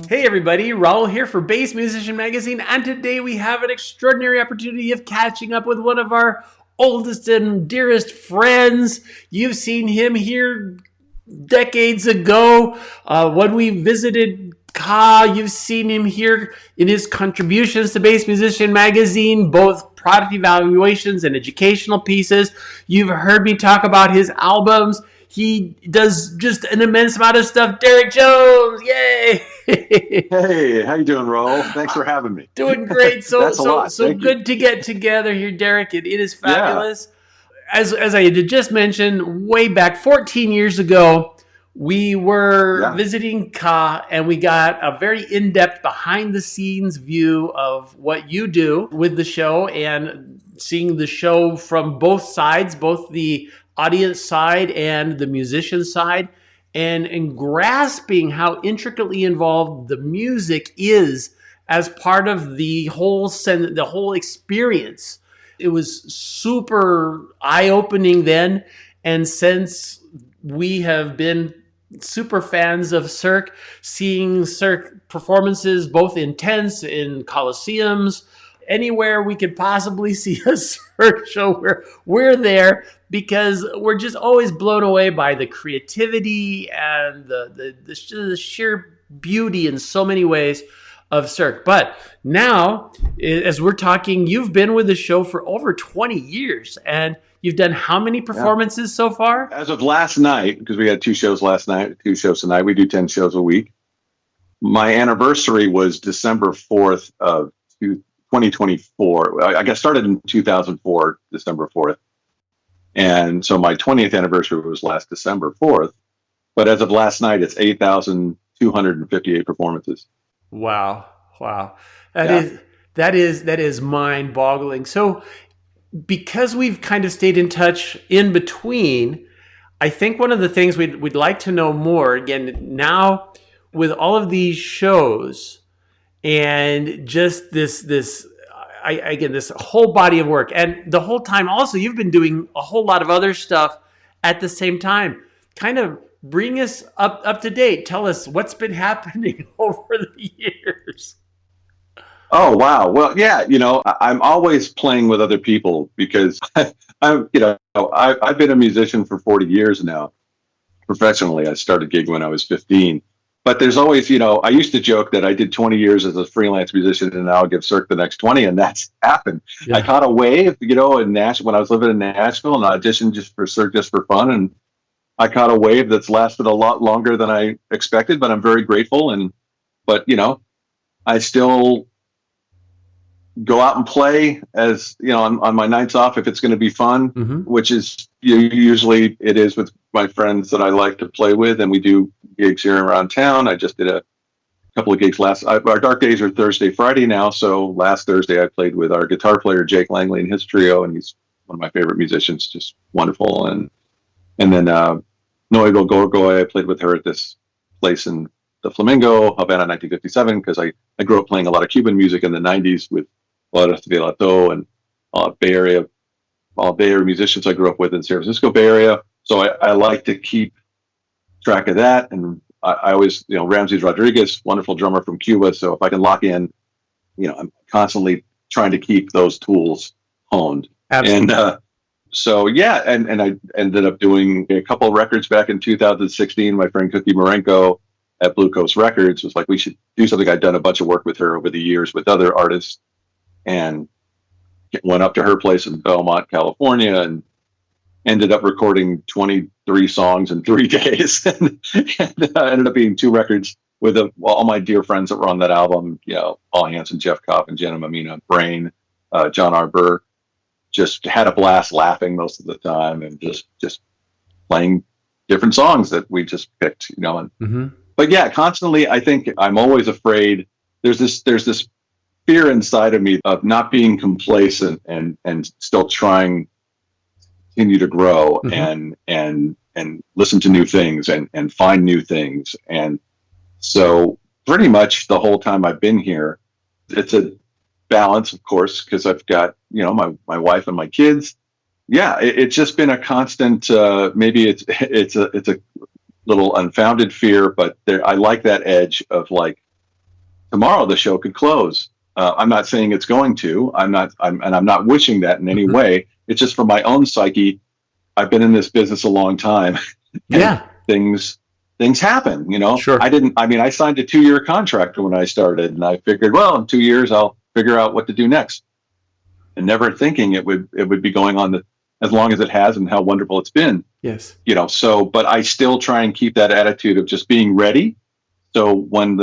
Hey everybody, Raul here for Bass Musician Magazine, and today we have an extraordinary opportunity of catching up with one of our oldest and dearest friends. You've seen him here decades ago when we visited Ka. You've seen him here in his contributions to Bass Musician Magazine, both product evaluations and educational pieces. You've heard me talk about his albums. He does just an immense amount of stuff. Derek Jones, yay! Hey, how you doing, Raul? Thanks for having me. Doing great. So That's a so lot. so Thank you. good to get together here, Derek. It is Yeah, fabulous. As I had just mentioned, way back 14 years ago, we were yeah. visiting Ka, and we got a very in-depth behind-the-scenes view of what you do with the show, and seeing the show from both sides, both the audience side and the musician side, and grasping how intricately involved the music is as part of the whole experience. It was super eye-opening then, and since we have been super fans of Cirque, seeing Cirque performances both intense in coliseums, anywhere we could possibly see a Cirque show, we're there, because we're just always blown away by the creativity and the sheer beauty in so many ways of Cirque. But now, as we're talking, you've been with the show for over 20 years, and you've done how many Yeah. performances so far? As of last night, because we had two shows last night, two shows tonight, we do 10 shows a week. My anniversary was December 4th of 2024. I got started in 2004, December 4th. And so my 20th anniversary was last December 4th. But as of last night, it's 8,258 performances. Wow. Wow. That Yeah. is that is mind-boggling. So because we've kind of stayed in touch in between, I think one of the things we'd like to know more, again, now with all of these shows and just again, this whole body of work, and the whole time also you've been doing a whole lot of other stuff at the same time. Kind of bring us up to date. Tell us what's been happening over the years. Oh, wow. Well, yeah, I'm always playing with other people because I've been a musician for 40 years now professionally. I started gigging when I was 15. But there's always, I used to joke that I did 20 years as a freelance musician and now I'll give Cirque the next 20. And that's happened. I Yeah. caught a wave, in Nashville when I was living in Nashville and auditioned just for Cirque just for fun. And I caught a wave that's lasted a lot longer than I expected, but I'm very grateful. But, I still go out and play as on my nights off if it's going to be fun, Mm-hmm. which is usually it is with my friends that I like to play with, and we do gigs here around town. I just did a couple of gigs our dark days are Thursday, Friday now. So last Thursday I played with our guitar player Jake Langley and his trio, and he's one of my favorite musicians, just wonderful. And then Noel Gorgoy, I played with her at this place in the Flamingo, Havana, 1957, because I grew up playing a lot of Cuban music in the 90s with Laura Velato and Bay Area, all Bay Area musicians I grew up with in San Francisco Bay Area. So I like to keep track of that. And I always, Ramses Rodriguez, wonderful drummer from Cuba. So if I can lock in, I'm constantly trying to keep those tools honed. Absolutely. And so, yeah, and I ended up doing a couple of records back in 2016. My friend Cookie Marenko at Blue Coast Records was like, we should do something. I'd done a bunch of work with her over the years with other artists, and went up to her place in Belmont, California, and ended up recording 23 songs in 3 days. and ended up being two records with all my dear friends that were on that album, Paul Hansen, Jeff Kopp, and Jenna Mamina, Brain, John R. Burr. Just had a blast laughing most of the time and just playing different songs that we just picked, and Mm-hmm. but yeah, constantly I think I'm always afraid. There's this fear inside of me of not being complacent and still trying to continue to grow Mm-hmm. and listen to new things and find new things. And so pretty much the whole time I've been here, it's a balance, of course, because I've got, my wife and my kids. Yeah, it's just been a constant, maybe it's a little unfounded fear, but I like that edge of like, tomorrow the show could close. I'm not saying it's going to. I'm not wishing that in any Mhm. way. It's just for my own psyche. I've been in this business a long time, and Yeah, things things happen. sure. I didn't. I mean, I signed a 2-year contract when I started, and I figured, well, in 2 years I'll figure out what to do next, and never thinking it would be going on as long as it has and how wonderful it's been. Yes. So, but I still try and keep that attitude of just being ready. So when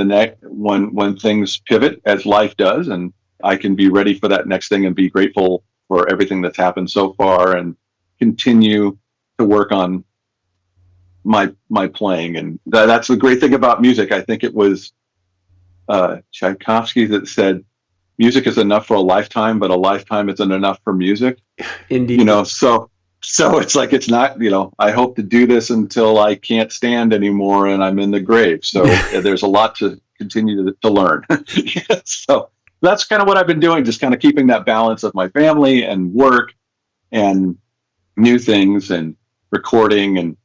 things pivot as life does, and I can be ready for that next thing and be grateful for everything that's happened so far, and continue to work on my playing. And that's the great thing about music. I think it was Tchaikovsky that said, "Music is enough for a lifetime, but a lifetime isn't enough for music." Indeed. So it's like, it's not, I hope to do this until I can't stand anymore and I'm in the grave. So there's a lot to continue to learn. So that's kind of what I've been doing, just kind of keeping that balance of my family and work and new things and recording. And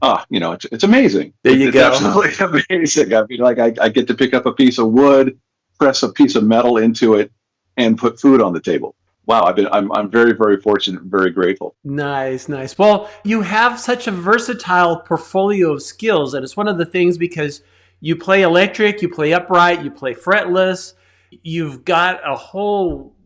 it's amazing. There you It's go. absolutely amazing. I mean, like, I get to pick up a piece of wood, press a piece of metal into it, and put food on the table. Wow, I'm very, very fortunate and very grateful. Nice, nice. Well, you have such a versatile portfolio of skills, and it's one of the things because you play electric, you play upright, you play fretless. You've got a whole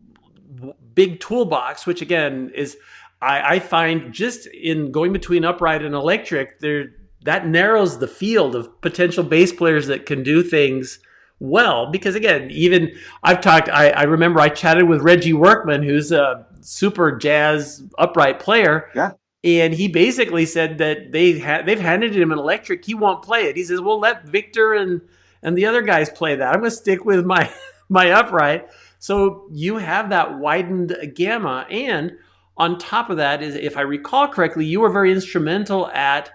big toolbox, which again is, I find just in going between upright and electric, that narrows the field of potential bass players that can do things well. Because again, even I remember I chatted with Reggie Workman, who's a super jazz upright player. Yeah. And he basically said that they've handed him an electric. He won't play it. He says, "Well, let Victor and the other guys play that. I'm going to stick with my my upright." So you have that widened gamma, and on top of that is, if I recall correctly, you were very instrumental at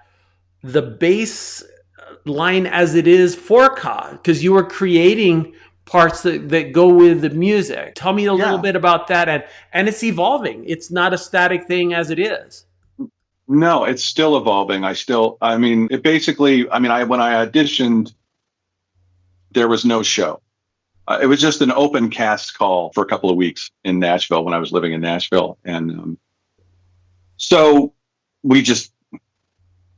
the bass line as it is for Ka, because you were creating parts that go with the music. Tell me a little bit about that, and it's evolving. It's not a static thing as it is. No, it's still evolving. I mean, it basically, I mean, when I auditioned, there was no show. It was just an open cast call for a couple of weeks in Nashville when I was living in Nashville. And so we just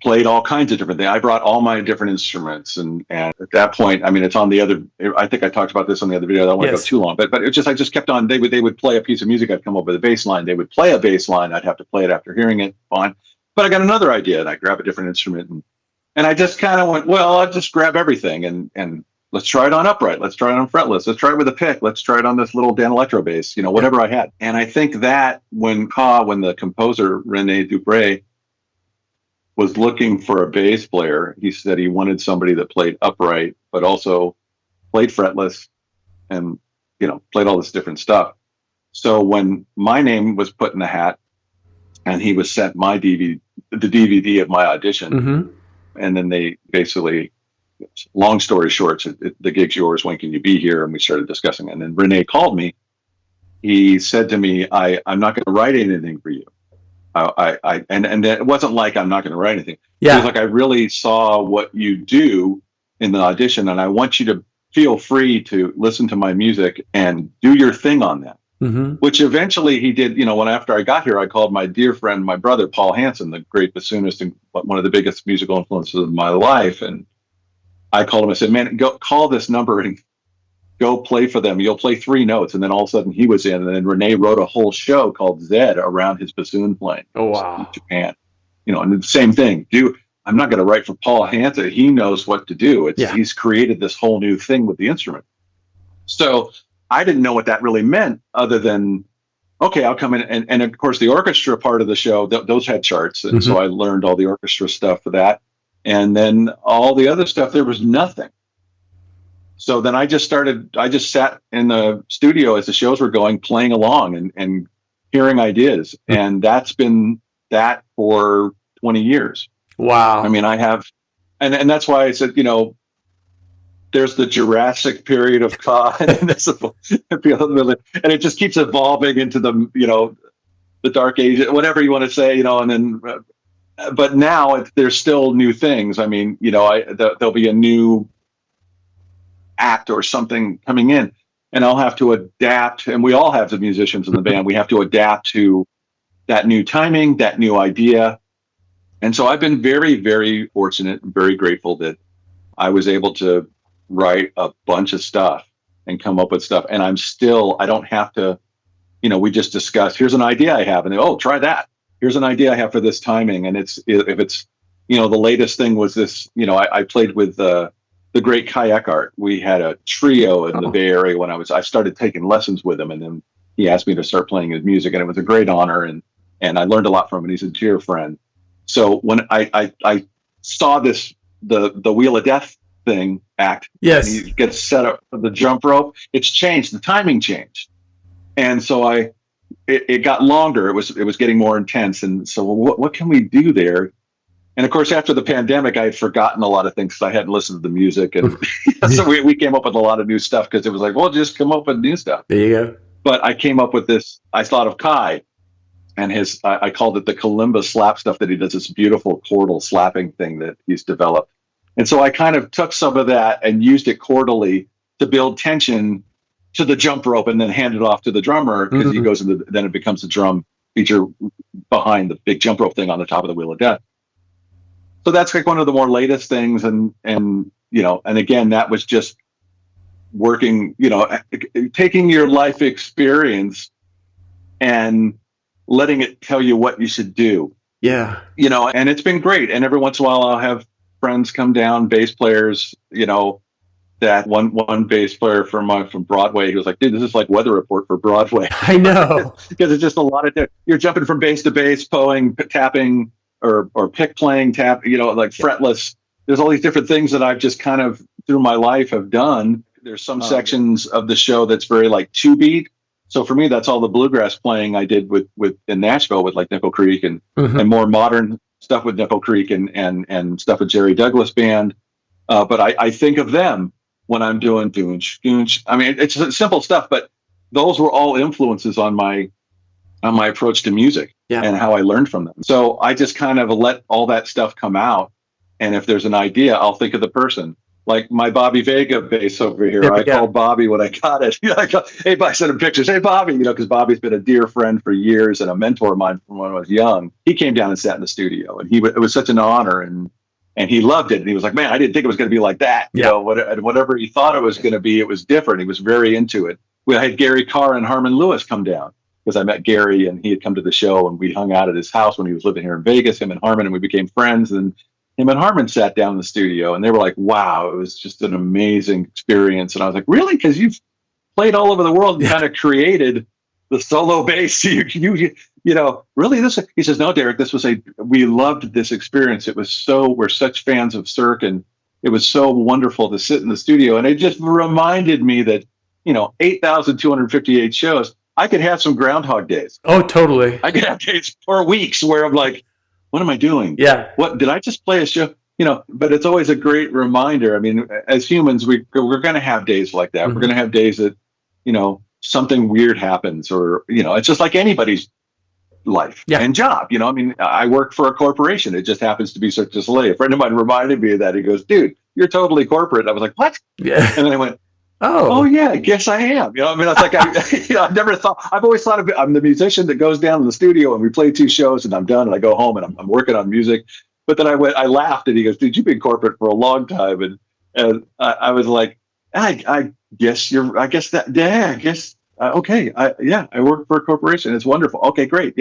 played all kinds of different things. I brought all my different instruments. And at that point, I mean, it's on the other, I think I talked about this on the other video. I don't want to go too long, but I just kept on, they would play a piece of music. I'd come up with a bass line. They would play a bass line. I'd have to play it after hearing it. Fine. But I got another idea, and I grab a different instrument, and I just kind of went, well, I'll just grab everything and let's try it on upright. Let's try it on fretless. Let's try it with a pick. Let's try it on this little Dan Electro bass, whatever I had. And I think that when the composer, Rene Dubray, was looking for a bass player, he said he wanted somebody that played upright, but also played fretless and, played all this different stuff. So when my name was put in the hat and he was sent the DVD of my audition, Mm-hmm. and then they basically, long story short, the gig's yours. When can you be here? And we started discussing. And then Rene called me. He said to me, I'm not going to write anything for you. And it wasn't like I'm not going to write anything. Yeah. It was like, I really saw what you do in the audition, and I want you to feel free to listen to my music and do your thing on that. Mm-hmm. Which eventually he did. After I got here, I called my dear friend, my brother, Paul Hansen, the great bassoonist and one of the biggest musical influences of my life. And I called him. I said, "Man, go call this number and go play for them. You'll play 3 notes." And then all of a sudden he was in. And then Rene wrote a whole show called Zed around his bassoon playing. Oh, wow. In Japan. And the same thing. I'm not going to write for Paul Hansen. He knows what to do. He's created this whole new thing with the instrument. So I didn't know what that really meant, other than, okay, I'll come in. And of course, the orchestra part of the show, those had charts. And so I learned all the orchestra stuff for that. And then all the other stuff, there was nothing. So then I just sat in the studio as the shows were going, playing along and hearing ideas. And that's been that for 20 years. Wow. I mean, I have, and that's why I said, there's the Jurassic period of Ka, and it just keeps evolving into the Dark Age, whatever you want to say, and then, but now there's still new things. I mean, there'll be a new act or something coming in, and I'll have to adapt. And we all have, the musicians in the band, we have to adapt to that new timing, that new idea. And so I've been very, very fortunate and very grateful that I was able to write a bunch of stuff and come up with stuff. And I don't have to, we just discuss, here's an idea I have. And they, oh, try that. Here's an idea I have for this timing. And if it's, the latest thing was this, I played with the great Kayak Art. We had a trio in the Bay Area when I started taking lessons with him. And then he asked me to start playing his music, and it was a great honor. And I learned a lot from him. He's a dear friend. So when I saw this, the Wheel of Death thing act, yes, and he gets set up for the jump rope, it's changed. The timing changed. And so it got longer. It was getting more intense. And so what can we do there? And of course, after the pandemic, I had forgotten a lot of things because I hadn't listened to the music. And so we came up with a lot of new stuff because it was like, well, just come up with new stuff. There you go. But I came up with this. I thought of Kai and I called it the kalimba slap stuff that he does, this beautiful chordal slapping thing that he's developed. And so I kind of took some of that and used it chordally to build tension to the jump rope, and then hand it off to the drummer, because he goes into, then it becomes the drum feature behind the big jump rope thing on the top of the Wheel of Death. So that's like one of the more latest things. And again, that was just working, taking your life experience and letting it tell you what you should do. Yeah. And it's been great. And every once in a while I'll have friends come down, bass players, that one bass player from Broadway, he was like, dude, this is like Weather Report for Broadway. I know. Because it's just a lot of, you're jumping from bass to bass, tapping, or pick playing, like fretless. There's all these different things that I've just kind of through my life have done. There's some sections of the show that's very like 2-beat. So for me, that's all the bluegrass playing I did with in Nashville with like Nickel Creek and more modern stuff with Nickel Creek and stuff with Jerry Douglas Band. But I think of them when I'm doing doonch. I mean, it's simple stuff, but those were all influences on my approach to music and how I learned from them. So I just kind of let all that stuff come out. And if there's an idea, I'll think of the person. Like my Bobby Vega bass over here. I called Bobby when I got it. Hey, I sent him pictures. Hey, Bobby, because Bobby's been a dear friend for years and a mentor of mine from when I was young. He came down and sat in the studio, and it was such an honor, and he loved it. And he was like, man, I didn't think it was going to be like that. Whatever he thought it was going to be, it was different. He was very into it. We had Gary Carr and Harmon Lewis come down, because I met Gary and he had come to the show, and we hung out at his house when he was living here in Vegas, him and Harmon, and we became friends. And him and Harmon sat down in the studio, and they were like, wow, it was just an amazing experience. And I was like, really? Because you've played all over the world and kind of created the solo bass. Really this? He says, no, Derek, we loved this experience. We're such fans of Cirque, and it was so wonderful to sit in the studio. And it just reminded me that, 8,258 shows, I could have some Groundhog Days. Oh, totally. I could have days or weeks where I'm like, what am I doing? Yeah. What did I just play a show? But it's always a great reminder. I mean, as humans, we're going to have days like that. We're going to have days that, something weird happens, or, it's just like anybody's life and job. I work for a corporation. It just happens to be Cirque du Soleil. A friend of mine reminded me of that. He goes, dude, you're totally corporate. I was like, what? Yeah. And then I went, oh yeah, I guess I am. It's like I've never thought. I've always thought of it. I'm the musician that goes down to the studio and we play 2 shows and I'm done and I go home and I'm working on music. But then I laughed and he goes, dude, you've been corporate for a long time, and I was like, I guess I guess okay, I work for a corporation. It's wonderful. Okay, great.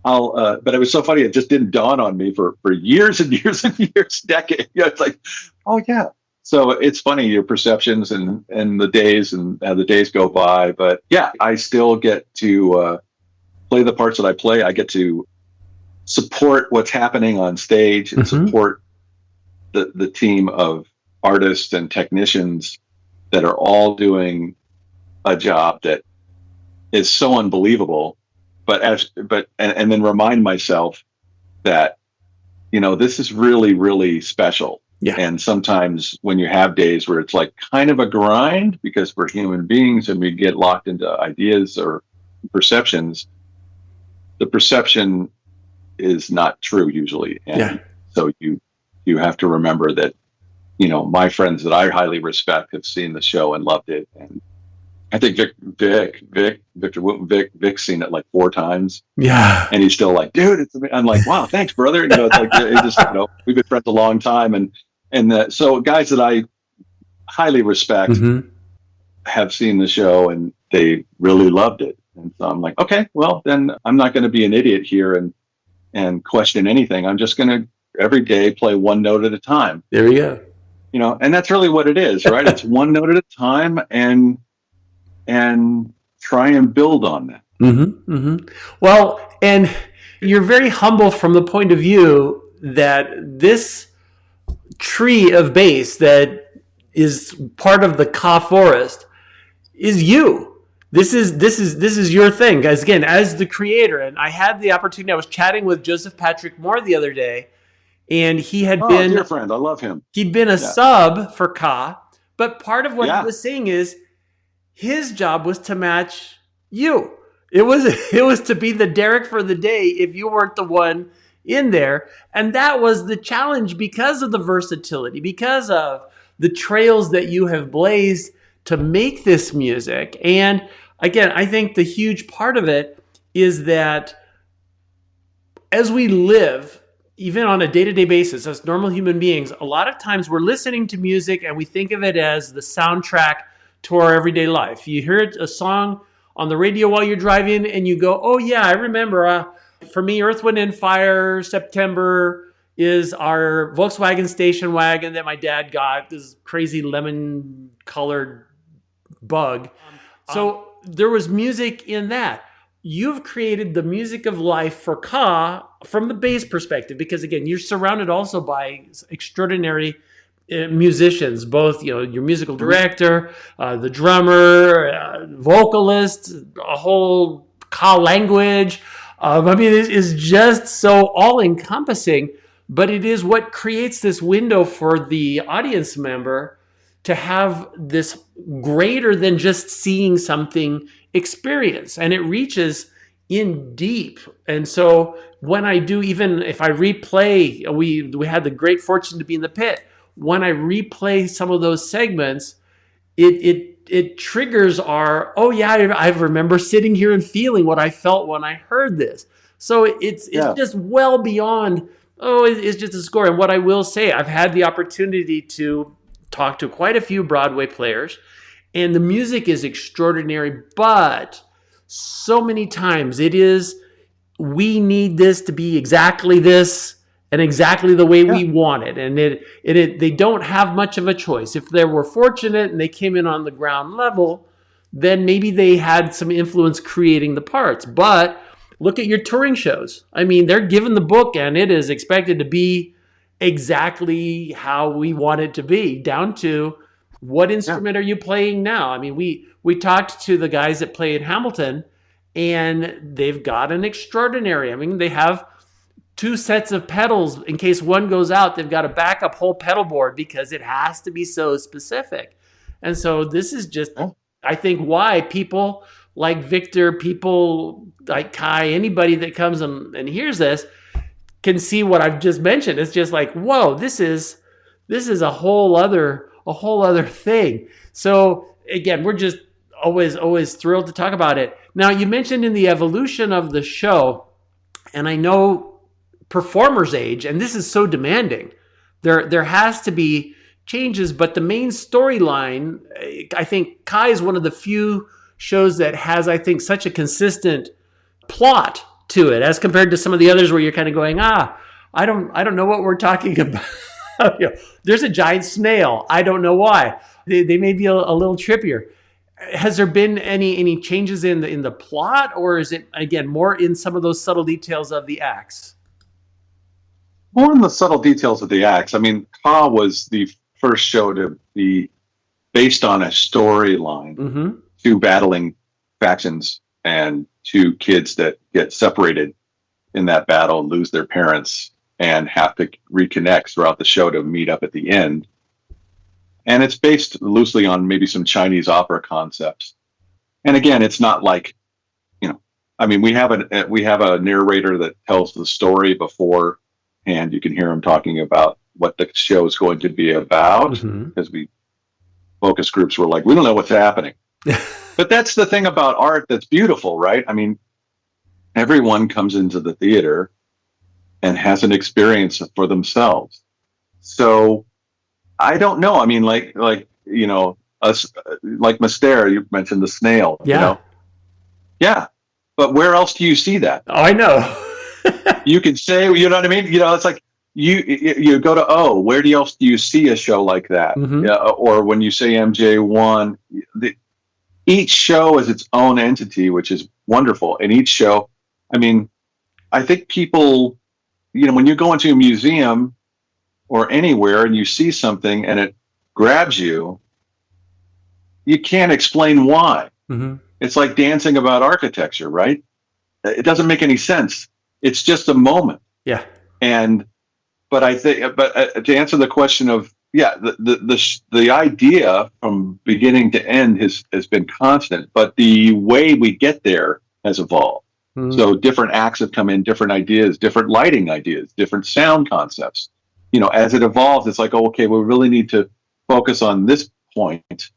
I'll. But it was so funny. It just didn't dawn on me for years and years and years, decades. It's like, oh yeah. So it's funny, your perceptions and the days and how the days go by. But yeah, I still get to play the parts that I play. I get to support what's happening on stage and support the team of artists and technicians that are all doing a job that is so unbelievable. But then remind myself that, this is really, really special. Yeah. And sometimes when you have days where it's like kind of a grind, because we're human beings and we get locked into ideas or perceptions, the perception is not true usually. And so you have to remember that my friends that I highly respect have seen the show and loved it. And I think Vic's seen it like 4 times, Yeah. and he's still like, dude, I'm like, wow, thanks, brother. It's like, it just, we've been friends a long time. And so guys that I highly respect Hmm. have seen the show and they really loved it. And so I'm like, okay, well, then I'm not going to be an idiot here and question anything. I'm just going to every day play one note at a time, There we go. and that's really what it is, right? It's one note at a time, and try and build on that. Mm-hmm, mm-hmm. Well, and you're very humble from the point of view that this tree of bass that is part of the Ka forest is you. This is your thing, guys. Again, as the creator, and I had the opportunity. I was chatting with Joseph Patrick Moore the other day, and Oh, dear friend, I love him. he'd been a Yeah, sub for Ka, but part of what he yeah, was saying is his job was to match you. It was it was to be the Derek for the day if you weren't the one in there. And that was the challenge because of the versatility, because of the trails that you have blazed to make this music. And again, I think the huge part of it is that as we live, even on a day-to-day basis, as normal human beings, a lot of times we're listening to music and we think of it as the soundtrack to our everyday life. You hear a song on the radio while you're driving and you go, oh yeah, I remember. For me, Earth, Wind, and Fire, September is our Volkswagen station wagon that my dad got, this crazy lemon colored bug. So there was music in that. You've created the music of life for Ka from the bass perspective, because again, you're surrounded also by extraordinary musicians, both your musical director, the drummer, vocalist, a whole Ka language. I mean, it is just so all encompassing, but it is what creates this window for the audience member to have this greater than just seeing something experience, and it reaches in deep. And so when I do, even if I replay, we had the great fortune to be in the pit. When I replay some of those segments, it triggers our, oh yeah, I remember sitting here and feeling what I felt when I heard this. So it's yeah. just well beyond, oh, it's just a score. And what I will say, I've had the opportunity to talk to quite a few Broadway players, and the music is extraordinary, but so many times it is, we need this to be exactly this and exactly the way Yeah. we want it. And they don't have much of a choice. If they were fortunate and they came in on the ground level, then maybe they had some influence creating the parts. But look at your touring shows. I mean, they're given the book and it is expected to be exactly how we want it to be, down to what Yeah. instrument are you playing now? I mean, we talked to the guys that play in Hamilton, and they've got an extraordinary. I mean, they have two sets of pedals in case one goes out. They've got a backup whole pedal board because it has to be so specific. And so this is just, Yeah. I think, why people like Victor, people like Kai, anybody that comes and hears this can see what I've just mentioned. It's just like, whoa, this is a whole other thing. So again, we're just always thrilled to talk about it. Now, you mentioned in the evolution of the show, and I know performers age, and this is so demanding. There has to be changes, but the main storyline, I think Kai is one of the few shows that has, I think, such a consistent plot to it as compared to some of the others where you're kind of going, I don't know what we're talking about. There's a giant snail. I don't know why. They may be a little trippier. Has there been any changes in the plot, or is it again more in some of those subtle details of the acts? More in the subtle details of the acts. I mean, Ka was the first show to be based on a storyline, Mm-hmm. two battling factions and two kids that get separated in that battle, lose their parents, and have to reconnect throughout the show to meet up at the end. And it's based loosely on maybe some Chinese opera concepts. And again, it's not like, I mean, we have a narrator that tells the story beforehand. You can hear him talking about what the show is going to be about, because focus groups were like, we don't know what's happening. But that's the thing about art that's beautiful, right? I mean, everyone comes into the theater and has an experience for themselves. So I don't know. I mean, like us, like Mystere, you mentioned the snail. Yeah. But where else do you see that? Oh, I know. You can say, you know what I mean? It's like you go to where else do you see a show like that? Yeah, or when you say MJ1, each show is its own entity, which is wonderful. And each show, I mean, I think people, when you go into a museum or anywhere and you see something and it grabs you, you can't explain why. It's like dancing about architecture, right? It doesn't make any sense. It's just a moment. Yeah. But I think, to answer the question of, the idea from beginning to end has been constant, but the way we get there has evolved. So different acts have come in, different ideas, different lighting ideas, different sound concepts. As it evolves, it's like, okay, we really need to focus on this point,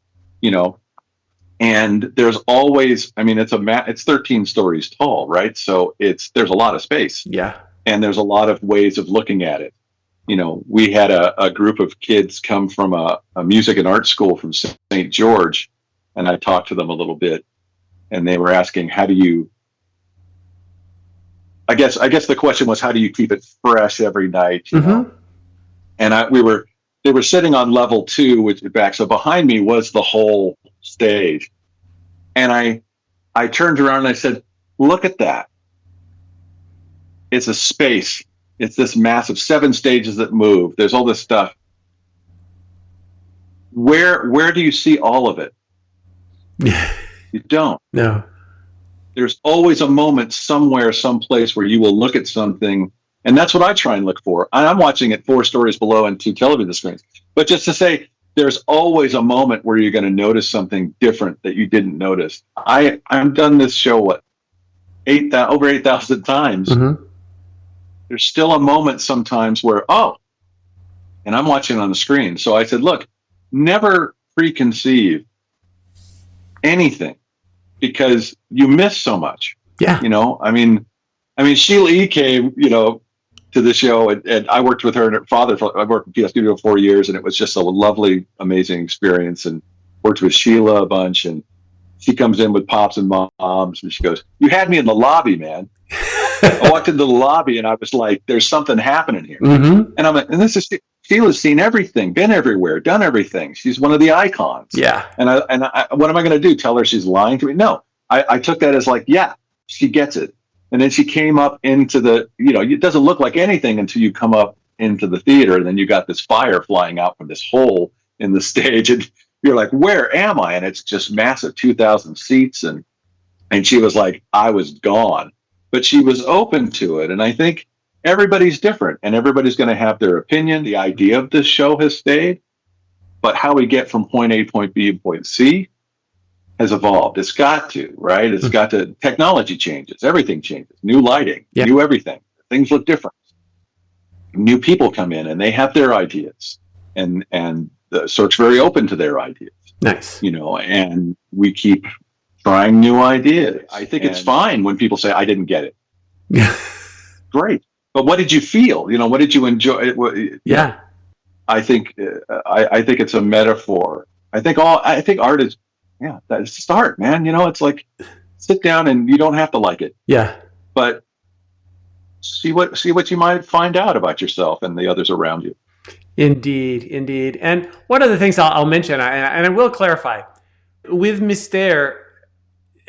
and there's always, I mean, it's 13 stories tall, right? So there's a lot of space. Yeah. And there's a lot of ways of looking at it. We had a group of kids come from a music and art school from St. George, and I talked to them a little bit, and they were asking, how do you, I guess the question was, how do you keep it fresh every night? And they were sitting on level 2, which back. So behind me was the whole stage. And I turned around and I said, look at that. It's a space. It's this massive 7 stages that move. There's all this stuff. Where do you see all of it? You don't. No. There's always a moment somewhere, someplace where you will look at something. And that's what I try and look for. I'm watching it 4 stories below and 2 television screens. But just to say, there's always a moment where you're going to notice something different that you didn't notice. I've done this show, over 8,000 times. There's still a moment sometimes where, and I'm watching on the screen. So I said, look, never preconceive anything because you miss so much. Yeah. I mean, Sheila E. came, to the show, and I worked with her and her father. I worked with PS Studio 4 years, and it was just a lovely, amazing experience. And worked with Sheila a bunch, and she comes in with pops and moms, and she goes, "You had me in the lobby, man." I walked into the lobby, and I was like, "There's something happening here." And I'm like, "And this is Sheila's seen everything, been everywhere, done everything. She's one of the icons." Yeah. And I what am I going to do? Tell her she's lying to me? No. I took that as like, yeah, she gets it. And then she came up into it doesn't look like anything until you come up into the theater, and then you got this fire flying out from this hole in the stage, and you're like, where am I? And it's just massive, 2,000 seats. And she was like, I was gone. But she was open to it. And I think everybody's different, and everybody's going to have their opinion. The idea of this show has stayed, but how we get from point A, point B, and point C has evolved. It's got to, right? It's got to, technology changes, everything changes, new lighting, new everything. Things look different. New people come in and they have their ideas, and the Cirque's very open to their ideas. Nice. And we keep trying new ideas. I think it's fine when people say, I didn't get it. Great. But what did you feel? What did you enjoy? Yeah. I think it's a metaphor. I think art is, that's just art, man. It's like, sit down and you don't have to like it. Yeah. But see what you might find out about yourself and the others around you. Indeed. And one of the things I'll mention, and I will clarify, with Mystere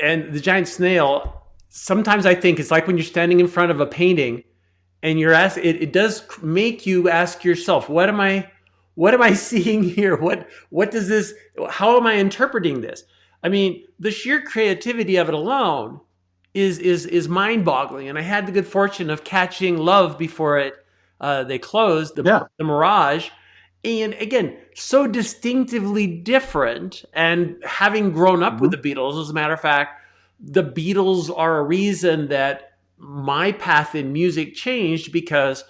and the giant snail, sometimes I think it's like when you're standing in front of a painting and you're asked, it does make you ask yourself, what am I seeing here? What does this, how am I interpreting this? I mean, the sheer creativity of it alone is mind-boggling. And I had the good fortune of catching Love before they closed, the Mirage. And again, so distinctively different. And having grown up with the Beatles, as a matter of fact, the Beatles are a reason that my path in music changed, because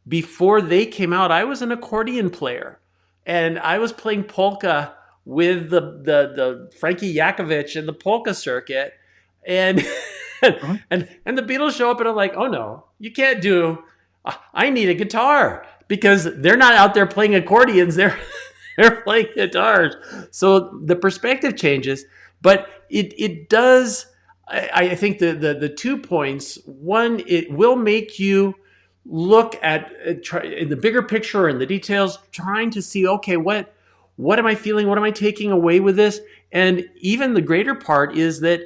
before they came out, I was an accordion player, and I was playing polka with the Frankie Yakovich and the polka circuit, and Mhm. and the Beatles show up, and I'm like, oh no, you can't do. I need a guitar because they're not out there playing accordions; they're playing guitars. So the perspective changes, but it does. I think the 2 points. One, it will make you look at in the bigger picture and the details, trying to see, okay, what am I feeling? What am I taking away with this? And even the greater part is that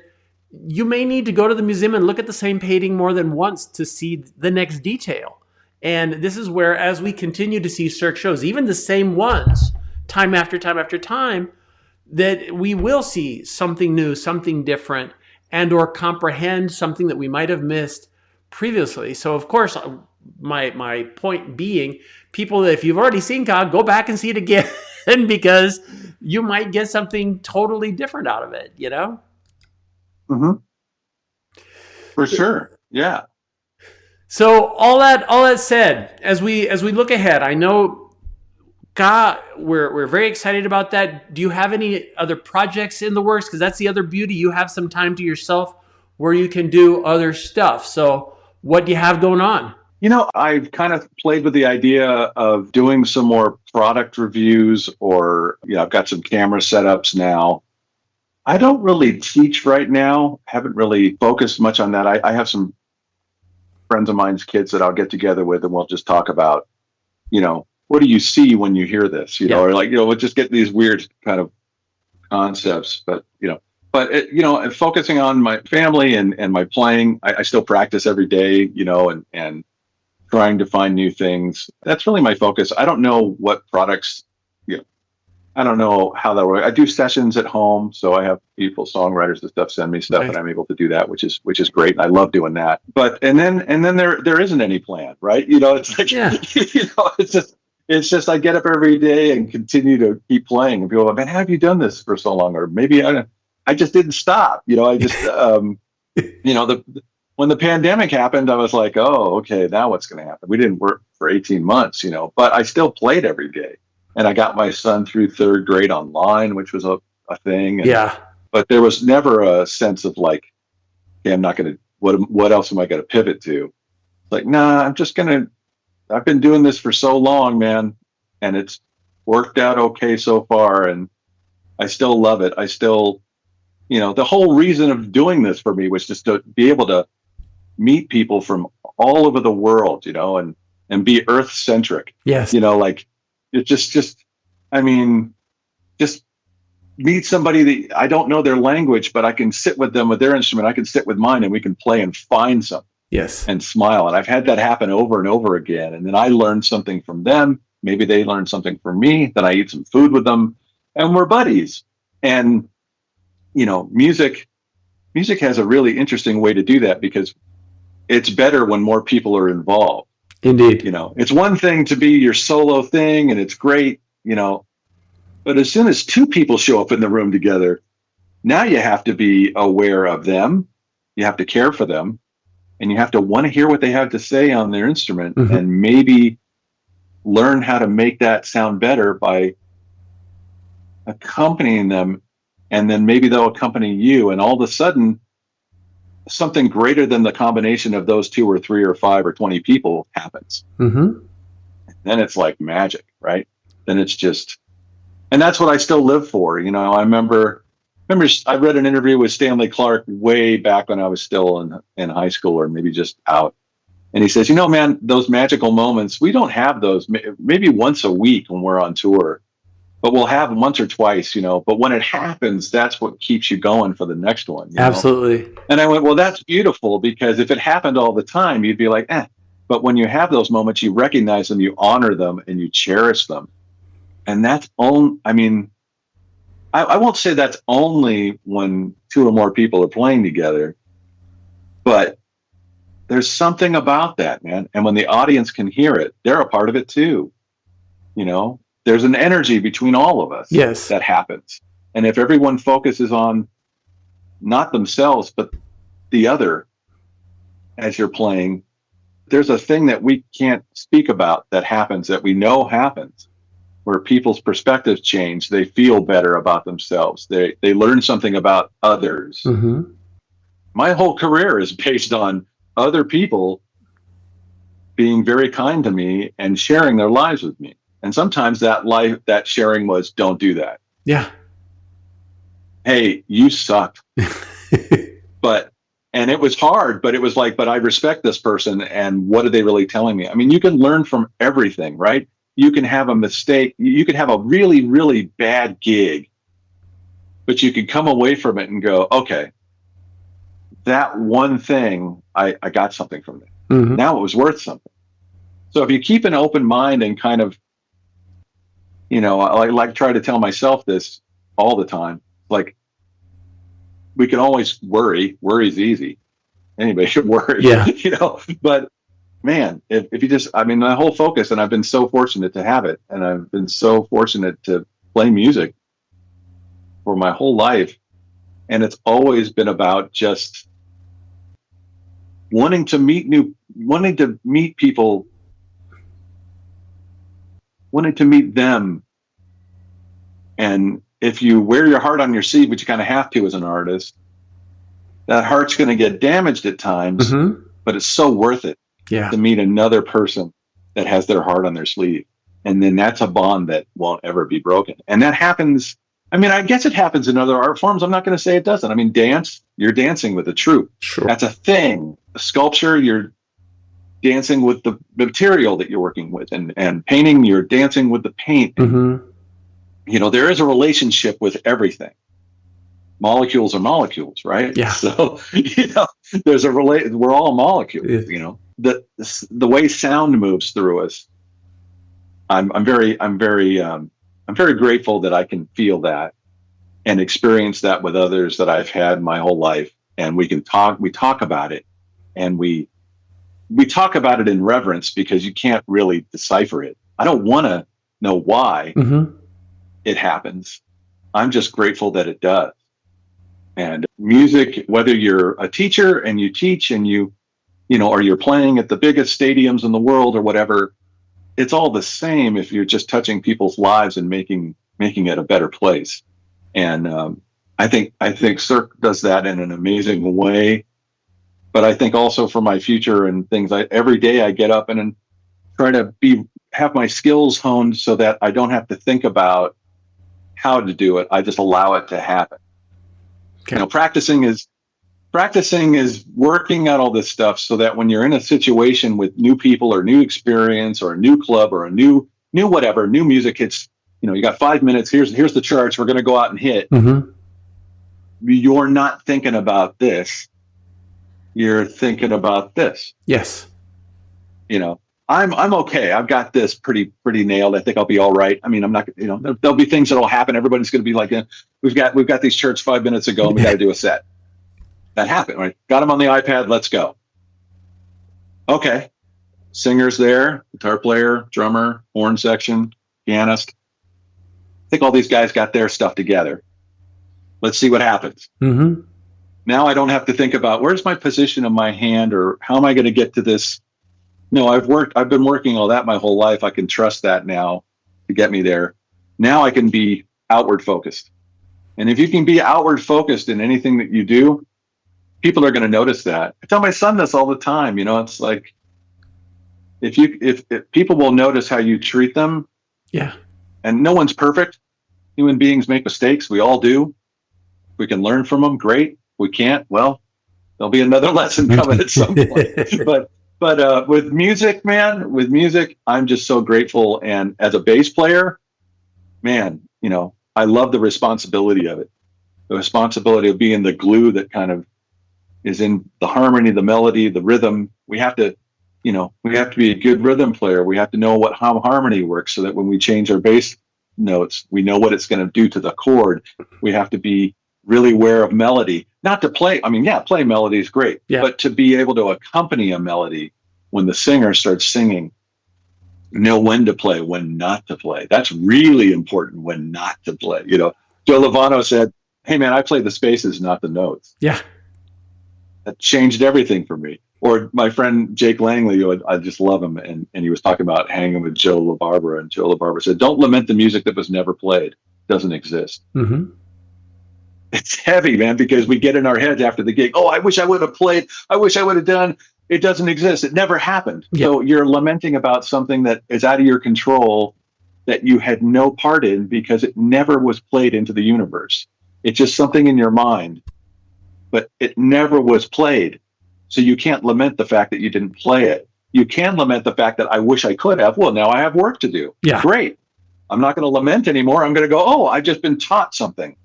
you may need to go to the museum and look at the same painting more than once to see the next detail. And this is where, as we continue to see Cirque shows, even the same ones, time after time after time, that we will see something new, something different, and or comprehend something that we might have missed previously. So, of course, my point being, people, if you've already seen God, go back and see it again because you might get something totally different out of it, you know? Mhm. For sure. Yeah. So all that said, as we look ahead, I know God, we're very excited about that. Do you have any other projects in the works? Because that's the other beauty. You have some time to yourself where you can do other stuff. So what do you have going on? I've kind of played with the idea of doing some more product reviews, or, I've got some camera setups now. I don't really teach right now. Haven't really focused much on that. I have some friends of mine's kids that I'll get together with, and we'll just talk about, what do you see when you hear this, Yeah. or like, we'll just get these weird kind of concepts, but focusing on my family and my playing, I still practice every day, and trying to find new things. That's really my focus. I don't know what products, I don't know how that works. I do sessions at home, so I have people, songwriters and stuff, send me stuff, Nice. and I'm able to do that, which is great. And I love doing that. But and then there isn't any plan, right? It's like Yeah. it's just I get up every day and continue to keep playing. And people are like, man, how have you done this for so long? Or maybe I just didn't stop. I just when the pandemic happened, I was like, oh, okay, now what's going to happen? We didn't work for 18 months, but I still played every day. And I got my son through third grade online, which was a thing. Yeah. But there was never a sense of like, okay, I'm not going to, what else am I going to pivot to? Like, nah, I've been doing this for so long, man. And it's worked out okay so far. And I still love it. I still, the whole reason of doing this for me was just to be able to meet people from all over the world, and be earth centric. Yes. Like it just I mean, just meet somebody that I don't know their language, but I can sit with them with their instrument. I can sit with mine, and we can play and find something Yes. and smile. And I've had that happen over and over again. And then I learned something from them. Maybe they learned something from me. Then I eat some food with them, and we're buddies. And music has a really interesting way to do that, because it's better when more people are involved. Indeed. It's one thing to be your solo thing, and it's great, but as soon as two people show up in the room together, now you have to be aware of them. You have to care for them, and you have to want to hear what they have to say on their instrument, Mhm. and maybe learn how to make that sound better by accompanying them. And then maybe they'll accompany you, and all of a sudden something greater than the combination of those two or three or five or 20 people happens. Mm-hmm. Then it's like magic, right? Then it's just, and that's what I still live for. I remember I read an interview with Stanley Clark way back when I was still in high school, or maybe just out. And he says, man, those magical moments, we don't have those maybe once a week when we're on tour, but we'll have them once or twice, but when it happens, that's what keeps you going for the next one. Absolutely. And I went, well, that's beautiful, because if it happened all the time, you'd be like, eh. But when you have those moments, you recognize them, you honor them, and you cherish them. And that's I won't say that's only when two or more people are playing together, but there's something about that, man. And when the audience can hear it, they're a part of it too. There's an energy between all of us. Yes. That happens. And if everyone focuses on not themselves, but the other as you're playing, there's a thing that we can't speak about that happens, that we know happens, where people's perspectives change. They feel better about themselves. They learn something about others. Mm-hmm. My whole career is based on other people being very kind to me and sharing their lives with me. And sometimes that sharing was, don't do that. Yeah. Hey, you sucked. And it was hard, but it was like, but I respect this person. And what are they really telling me? I mean, you can learn from everything, right? You can have a mistake. You can have a really, really bad gig, but you can come away from it and go, okay, that one thing, I got something from it. Mm-hmm. Now it was worth something. So if you keep an open mind and kind of, I like try to tell myself this all the time, like, we can always worry. Worry's easy. Anybody should worry, Yeah. but man, if you just, I mean, my whole focus, and I've been so fortunate to have it, and I've been so fortunate to play music for my whole life. And it's always been about just wanting to meet people, wanting to meet them. And if you wear your heart on your sleeve, which you kind of have to as an artist, that heart's going to get damaged at times, Mm-hmm. but it's so worth it Yeah. to meet another person that has their heart on their sleeve. And then that's a bond that won't ever be broken. And that happens. I mean, I guess it happens in other art forms. I'm not going to say it doesn't. I mean, dance, you're dancing with a troupe. Sure. That's a thing. Sculpture, you're dancing with the material that you're working with. And painting, you're dancing with the paint. Mm-hmm. There is a relationship with everything. Molecules are molecules, right? Yeah. So, there's we're all molecules, Yeah. The way sound moves through us. I'm very grateful that I can feel that and experience that with others that I've had my whole life. And we talk about it, and we talk about it in reverence, because you can't really decipher it. I don't want to know why Mm-hmm. it happens. I'm just grateful that it does. And music, whether you're a teacher and you teach and or you're playing at the biggest stadiums in the world or whatever, it's all the same if you're just touching people's lives and making it a better place. And I think Cirque does that in an amazing way. But I think also for my future and things, every day I get up and try to have my skills honed so that I don't have to think about how to do it. I just allow it to happen. Okay. Practicing is working out all this stuff so that when you're in a situation with new people or new experience or a new club or a new whatever, new music hits, you got 5 minutes. Here's the charts. We're going to go out and hit. Mm-hmm. You're not thinking about this. You're thinking about this. Yes. I'm okay. I've got this pretty nailed. I think I'll be all right. I mean, I'm not, there'll be things that'll happen. Everybody's going to be like, we've got these charts 5 minutes ago and we got to do a set. That happened, right? Got them on the iPad. Let's go. Okay. Singer's there, guitar player, drummer, horn section, pianist. I think all these guys got their stuff together. Let's see what happens. Mm-hmm. Now I don't have to think about where's my position of my hand or how am I going to get to this. No, I've been working all that my whole life. I can trust that now to get me there. Now I can be outward focused. And if you can be outward focused in anything that you do, people are going to notice that. I tell my son this all the time. It's like, if people will notice how you treat them. Yeah. And no one's perfect. Human beings make mistakes. We all do. We can learn from them. Great. We can't. Well, there'll be another lesson coming at some point. But with music, I'm just so grateful. And as a bass player, man, I love the responsibility of it. The responsibility of being the glue that kind of is in the harmony, the melody, the rhythm. We have to be a good rhythm player. We have to know how harmony works so that when we change our bass notes, we know what it's going to do to the chord. We have to be really aware of melody, not to play. I mean, play melody is great, but to be able to accompany a melody when the singer starts singing, know when to play, when not to play. That's really important, when not to play. Joe Lovano said, "Hey man, I play the spaces, not the notes." Yeah. That changed everything for me. Or my friend Jake Langley, I just love him, and he was talking about hanging with Joe LaBarbera, and Joe LaBarbera said, "Don't lament the music that was never played; it doesn't exist." Mm-hmm. It's heavy, man, because we get in our heads after the gig. Oh, I wish I would have played. I wish I would have done. It doesn't exist. It never happened. Yeah. So you're lamenting about something that is out of your control that you had no part in because it never was played into the universe. It's just something in your mind, but it never was played. So you can't lament the fact that you didn't play it. You can lament the fact that I wish I could have. Well, now I have work to do. Yeah. Great. I'm not going to lament anymore. I'm going to go, oh, I've just been taught something.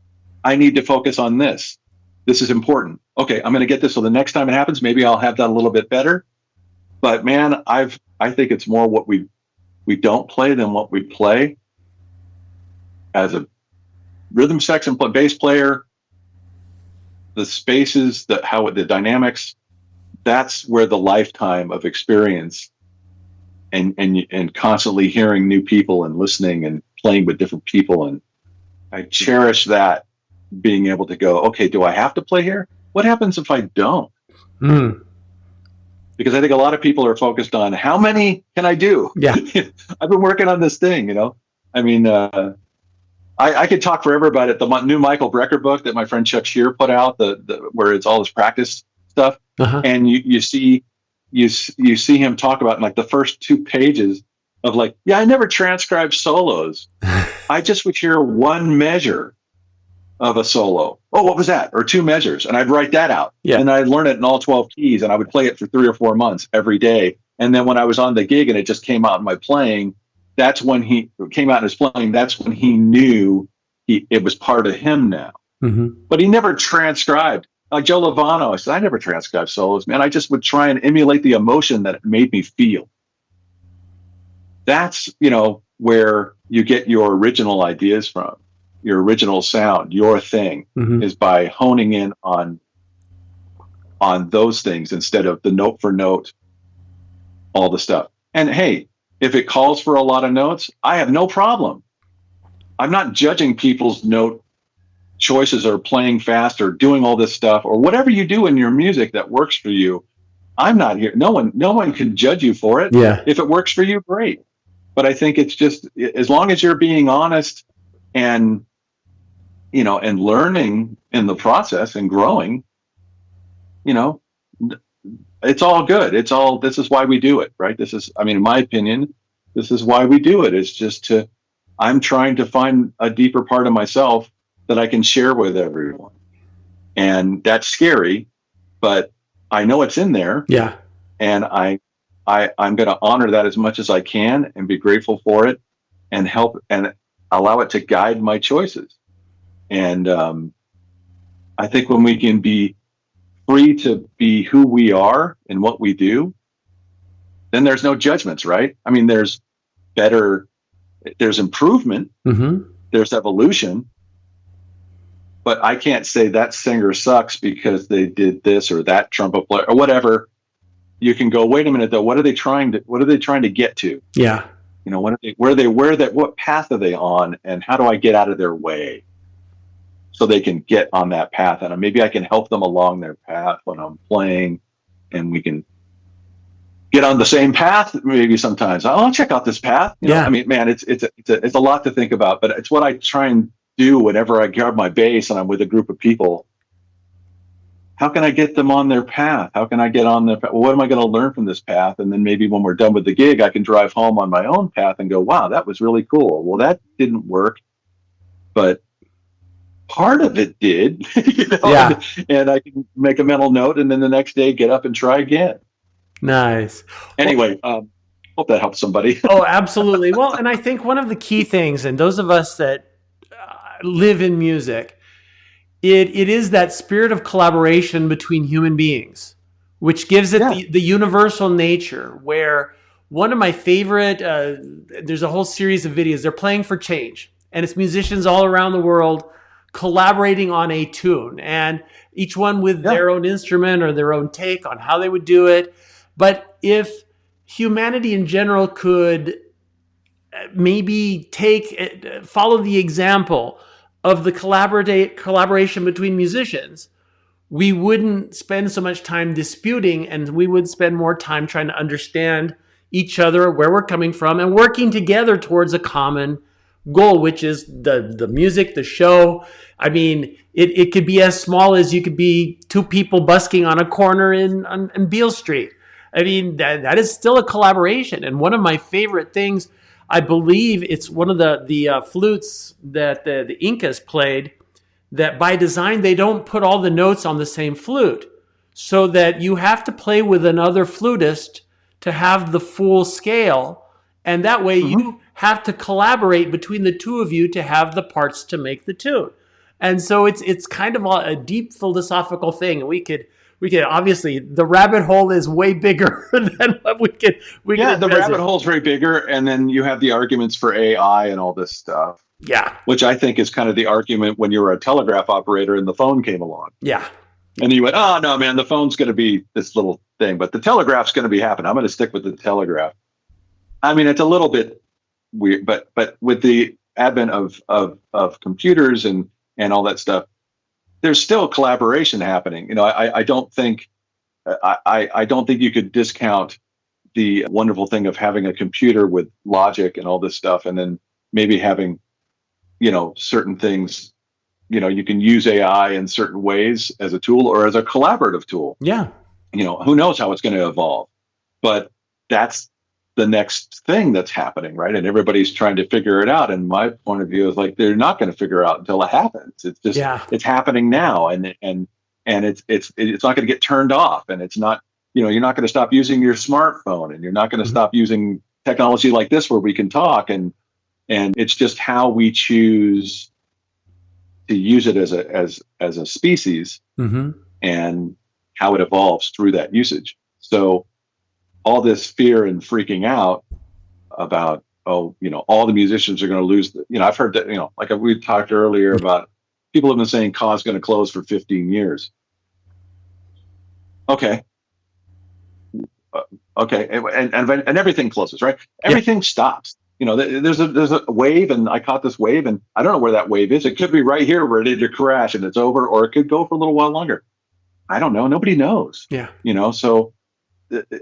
I need to focus on this. This is important. Okay, I'm going to get this. So the next time it happens, maybe I'll have that a little bit better. But man, I think it's more what we don't play than what we play. As a rhythm section bass player, the spaces, the dynamics, that's where the lifetime of experience and constantly hearing new people and listening and playing with different people, and I cherish that, being able to go, okay, do I have to play here? What happens if I don't? Because I think a lot of people are focused on how many can I do? Yeah. I've been working on this thing, I mean, I could talk forever about it. The new Michael Brecker book that my friend Chuck Shear put out, where it's all his practice stuff, and you see him talk about, like, the first 2 pages of, like, yeah, I never transcribed solos. I just would hear one measure of a solo. Oh, what was that? Or 2 measures, and I'd write that out. Yeah. And I'd learn it in all 12 keys, and I would play it for 3 or 4 months every day. And then when I was on the gig and it just came out in my playing, that's when he came out in his playing. That's when he knew it was part of him now. But he never transcribed. Like Joe Lovano, I said, I never transcribed solos, man. I just would try and emulate the emotion that it made me feel. That's, where you get your original ideas from, your original sound, your thing, is by honing in on those things instead of the note for note, all the stuff. And hey, if it calls for a lot of notes, I have no problem. I'm not judging people's note choices or playing fast or doing all this stuff or whatever you do in your music that works for you. I'm not here. No one can judge you for it. Yeah. If it works for you, great. But I think it's just, as long as you're being honest and, and learning in the process and growing, it's all good. This is why we do it, right? In my opinion, this is why we do it. It's just I'm trying to find a deeper part of myself that I can share with everyone. And that's scary, but I know it's in there. Yeah. And I'm going to honor that as much as I can and be grateful for it and help and allow it to guide my choices. And I think when we can be free to be who we are and what we do, then there's no judgments, right? I mean, there's improvement, there's evolution, but I can't say that singer sucks because they did this or that trumpet player or whatever. You can go, wait a minute though, what are they trying to get to? Yeah. What path are they on, and how do I get out of their way so they can get on that path? And maybe I can help them along their path when I'm playing, and we can get on the same path. Maybe sometimes I'll check out this path. I mean, man, it's a lot to think about, but it's what I try and do whenever I grab my bass and I'm with a group of people. How can I get them on their path? How can I get on their path? What am I going to learn from this path? And then maybe when we're done with the gig, I can drive home on my own path and go, wow, that was really cool. Well, that didn't work, but part of it did. Yeah. And I can make a mental note, and then the next day get up and try again. Nice. Anyway, hope that helps somebody. Oh, absolutely. Well, and I think one of the key things, and those of us that live in music, it is that spirit of collaboration between human beings, which gives it the universal nature. Where one of my favorite, there's a whole series of videos, they're playing for change, and it's musicians all around the world collaborating on a tune, and each one with their own instrument or their own take on how they would do it. But if humanity in general could maybe follow the example of the collaboration between musicians, we wouldn't spend so much time disputing, and we would spend more time trying to understand each other, where we're coming from, and working together towards a common goal, which is the music, the show. I mean, it could be as small as you could be two people busking on a corner in Beale Street. I mean, that is still a collaboration. And one of my favorite things, I believe it's one of the flutes that the Incas played, that by design, they don't put all the notes on the same flute, so that you have to play with another flutist to have the full scale. And that way you have to collaborate between the two of you to have the parts to make the tune. And so it's kind of a deep philosophical thing. We could obviously, the rabbit hole is way bigger than what we could. The rabbit hole's very bigger, and then you have the arguments for AI and all this stuff. Yeah. Which I think is kind of the argument when you were a telegraph operator and the phone came along. Yeah. And you went, oh, no, man, the phone's going to be this little thing, but the telegraph's going to be happening. I'm going to stick with the telegraph. I mean, it's a little bit weird, but with the advent of computers and all that stuff, there's still collaboration happening. You know, I don't think you could discount the wonderful thing of having a computer with logic and all this stuff, and then maybe having, you know, certain things, you know, you can use AI in certain ways as a tool or as a collaborative tool. Yeah. You know, who knows how it's going to evolve, but that's the next thing that's happening, right? And everybody's trying to figure it out. And my point of view is like, they're not going to figure it out until it happens. It's just, It's happening now. And it's not going to get turned off. And it's not, you know, you're not going to stop using your smartphone, and you're not going to stop using technology like this where we can talk. And it's just how we choose to use it as a species, and how it evolves through that usage. So all this fear and freaking out about, oh, you know, all the musicians are going to lose. You know, I've heard that, you know, like we talked earlier about, people have been saying Ka's going to close for 15 years. Okay. Okay. And everything closes, right? Everything stops. You know, there's a wave, and I caught this wave, and I don't know where that wave is. It could be right here, ready to crash, and it's over, or it could go for a little while longer. I don't know. Nobody knows. Yeah. You know, so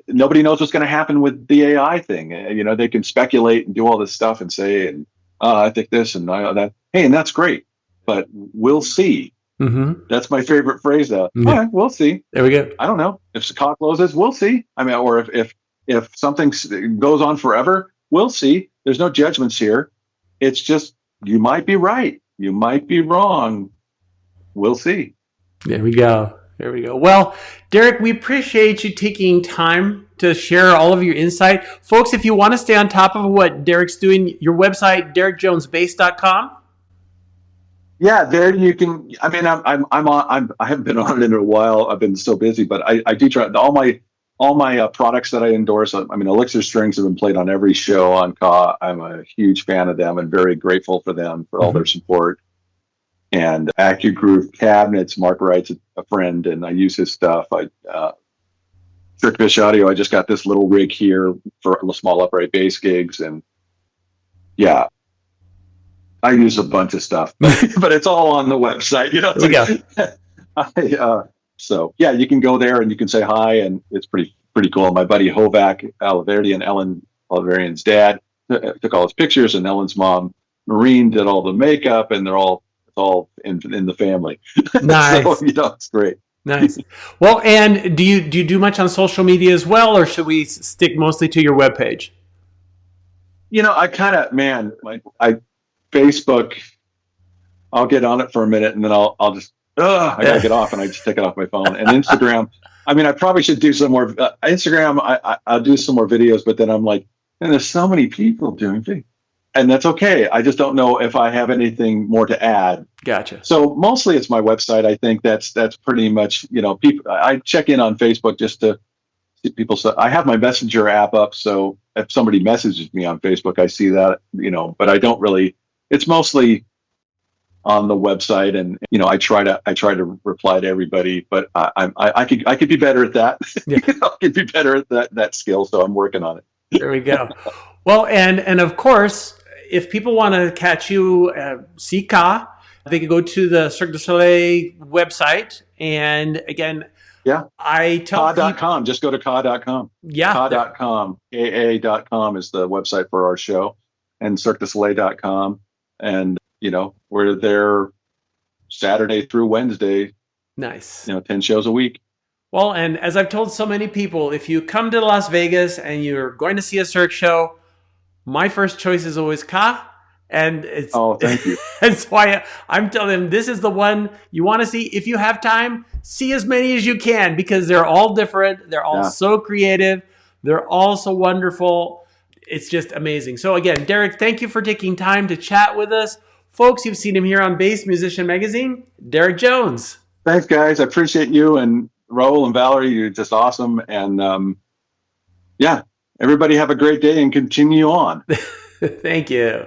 nobody knows what's going to happen with the AI thing. You know, they can speculate and do all this stuff and say, and I think this and that. Hey, and that's great, but we'll see. That's my favorite phrase, though. All right, we'll see. There we go. I don't know if Ka closes. We'll see. I mean, or if something goes on forever, we'll see. There's no judgments here. It's just, you might be right. You might be wrong. We'll see. There we go. There we go. Well, Derek, we appreciate you taking time to share all of your insight. Folks, if you want to stay on top of what Derek's doing, your website, derekjonesbass.com. Yeah, there you can. I mean, I haven't been on it in a while. I've been so busy, but I do try all my products that I endorse. I mean, Elixir Strings have been played on every show on Ka. I'm a huge fan of them and very grateful for them for all their support. And AccuGroove cabinets, Mark Wright's a friend, and I use his stuff. Cirque Audio, I just got this little rig here for small upright bass gigs, and yeah, I use a bunch of stuff, but it's all on the website. You know, so yeah, you can go there and you can say hi, and it's pretty cool. My buddy Hovac Aliverdi and Ellen Aliverian's dad took all his pictures, and Ellen's mom Maureen did all the makeup, and it's all in the family. Nice. So, you know, it's great. Nice. Well, and do you do much on social media as well, or should we stick mostly to your webpage? You know, I kind of, Facebook, I'll get on it for a minute, and then I'll just, I gotta get off, and I just take it off my phone. And Instagram, I mean, I probably should do some more. Instagram, I'll do some more videos, but then I'm like, man, there's so many people doing things. And that's okay. I just don't know if I have anything more to add. Gotcha. So mostly it's my website. I think that's pretty much, you know, people. I check in on Facebook just to see people. So I have my Messenger app up, so if somebody messages me on Facebook, I see that, you know. But I don't really. It's mostly on the website, and you know, I try to reply to everybody, but I could be better at that. Yeah. You know, I could be better at that skill, so I'm working on it. There we go. Well, and of course, if people want to catch you, see Ka, They can go to the Cirque du Soleil website. And again, Yeah. I tell people, Ka.com. Just go to ka.com. yeah, Ka.com. Kaa.com is the website for our show, and cirquedusoleil.com. And, we're there Saturday through Wednesday, nice. 10 shows a week. Well, and as I've told so many people, if you come to Las Vegas and you're going to see a Cirque show, my first choice is always Ka. And it's Oh, thank you. that's why I'm telling them this is the one you want to see. If you have time, see as many as you can because they're all different. They're all so creative. They're all so wonderful. It's just amazing. So again, Derek, thank you for taking time to chat with us. Folks, you've seen him here on Bass Musician Magazine, Derek Jones. Thanks, guys. I appreciate you, and Raul and Valerie. You're just awesome. And everybody have a great day and continue on. Thank you.